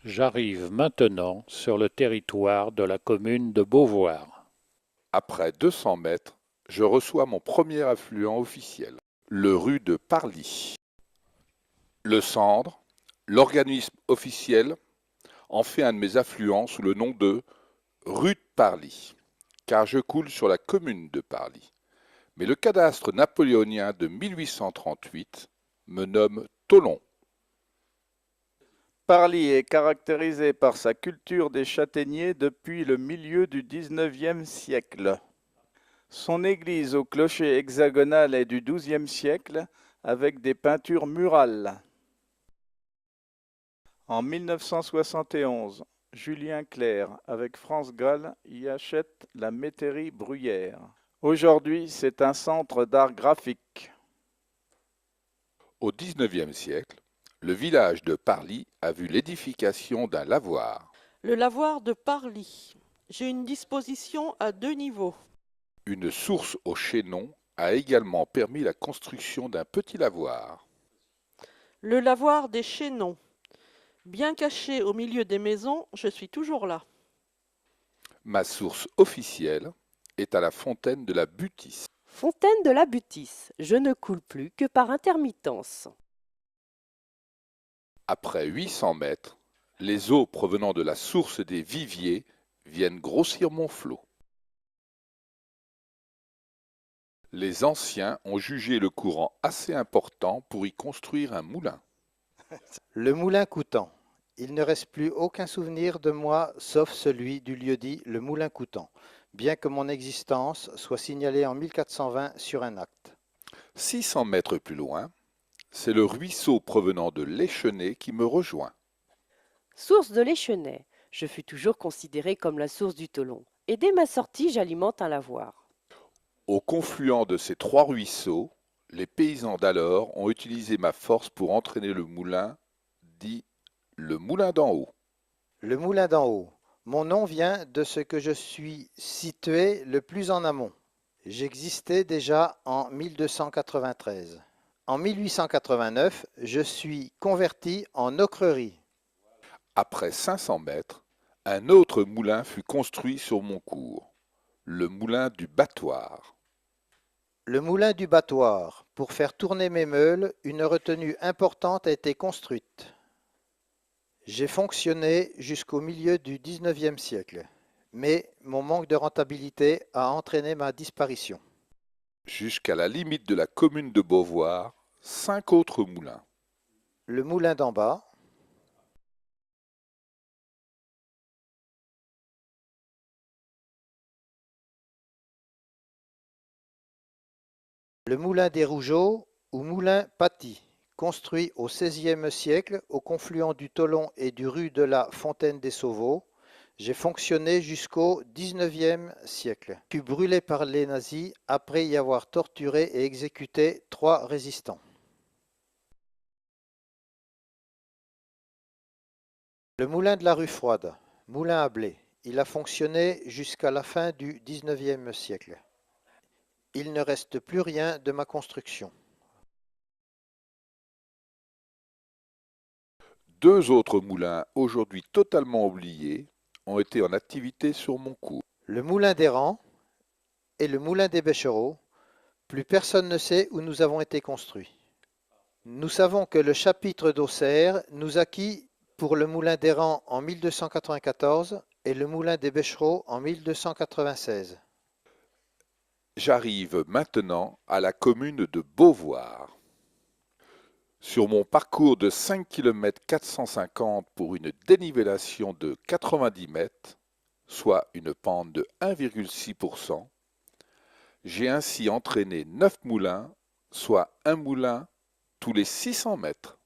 J'arrive maintenant sur le territoire de la commune de Beauvoir. Après 200 mètres, je reçois mon premier affluent officiel, le rue de Parly. Le Sandre, l'organisme officiel, en fait un de mes affluents sous le nom de rue de Parly, car je coule sur la commune de Parly. Mais le cadastre napoléonien de 1838 me nomme Tholon. Parly est caractérisé par sa culture des châtaigniers depuis le milieu du XIXe siècle. Son église au clocher hexagonal est du XIIe siècle avec des peintures murales. En 1971, Julien Clerc avec France Gall y achète la métairie Bruyère. Aujourd'hui, c'est un centre d'art graphique. Au XIXe siècle, le village de Parly a vu l'édification d'un lavoir. Le lavoir de Parly. J'ai une disposition à 2 niveaux. Une source au chaînon a également permis la construction d'un petit lavoir. Le lavoir des chaînons. Bien caché au milieu des maisons, je suis toujours là. Ma source officielle est à la fontaine de la Butis. Fontaine de la Butis, je ne coule plus que par intermittence. Après 800 mètres, les eaux provenant de la source des Viviers viennent grossir mon flot. Les anciens ont jugé le courant assez important pour y construire un moulin. Le moulin Coutan. Il ne reste plus aucun souvenir de moi sauf celui du lieu-dit le moulin Coutan, bien que mon existence soit signalée en 1420 sur un acte. 600 mètres plus loin, c'est le ruisseau provenant de l'Échenay qui me rejoint. Source de l'Échenay, je fus toujours considérée comme la source du Tholon, et dès ma sortie j'alimente un lavoir. Au confluent de ces trois ruisseaux, les paysans d'alors ont utilisé ma force pour entraîner le moulin, dit le moulin d'en haut. Le moulin d'en haut. Mon nom vient de ce que je suis situé le plus en amont. J'existais déjà en 1293. En 1889, je suis converti en ocrerie. Après 500 mètres, un autre moulin fut construit sur mon cours, le moulin du battoir. Le moulin du battoir. Pour faire tourner mes meules, une retenue importante a été construite. J'ai fonctionné jusqu'au milieu du XIXe siècle, mais mon manque de rentabilité a entraîné ma disparition. Jusqu'à la limite de la commune de Beauvoir, 5 autres moulins. Le moulin d'en bas, le moulin des Rougeaux ou moulin Paty, construit au XVIe siècle au confluent du Tholon et du rue de la Fontaine des Sauveaux. J'ai fonctionné jusqu'au XIXe siècle. Fut brûlé par les nazis après y avoir torturé et exécuté 3 résistants. Le moulin de la rue Froide, moulin à blé. Il a fonctionné jusqu'à la fin du XIXe siècle. Il ne reste plus rien de ma construction. 2 autres moulins, aujourd'hui totalement oubliés, ont été en activité sur mon cours. Le moulin des Rangs et le moulin des Béchereaux, plus personne ne sait où nous avons été construits. Nous savons que le chapitre d'Auxerre nous acquit pour le moulin des Rangs en 1294 et le moulin des Béchereaux en 1296. J'arrive maintenant à la commune de Beauvoir. Sur mon parcours de 5 km 450 pour une dénivellation de 90 mètres, soit une pente de 1,6%, j'ai ainsi entraîné 9 moulins, soit un moulin tous les 600 mètres.